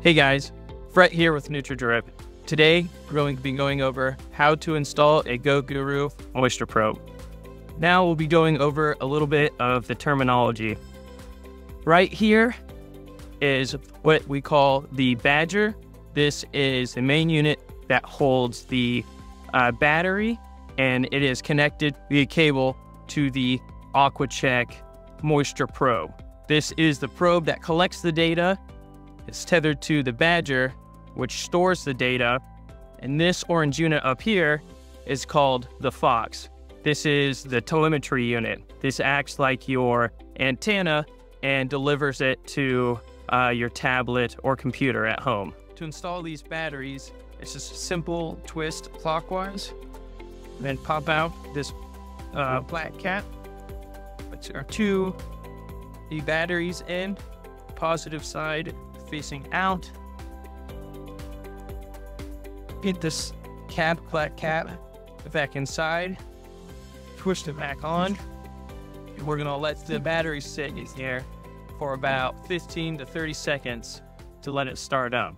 Hey guys, Fred here with NutriDrip. Today, we're going to be going over how to install a GroGuru moisture probe. Now we'll be going over a little bit of the terminology. Right here is what we call the Badger. This is the main unit that holds the battery, and it is connected via cable to the AquaCheck moisture probe. This is the probe that collects the data. It's tethered to the Badger, which stores the data. And this orange unit up here is called the Fox. This is the telemetry unit. This acts like your antenna and delivers it to your tablet or computer at home. To install these batteries, it's just a simple twist clockwise, then pop out this black cap. Put our two batteries in, positive side facing out. Get this black cap back inside, twist it back on. And we're gonna let the battery sit in here for about 15 to 30 seconds to let it start up.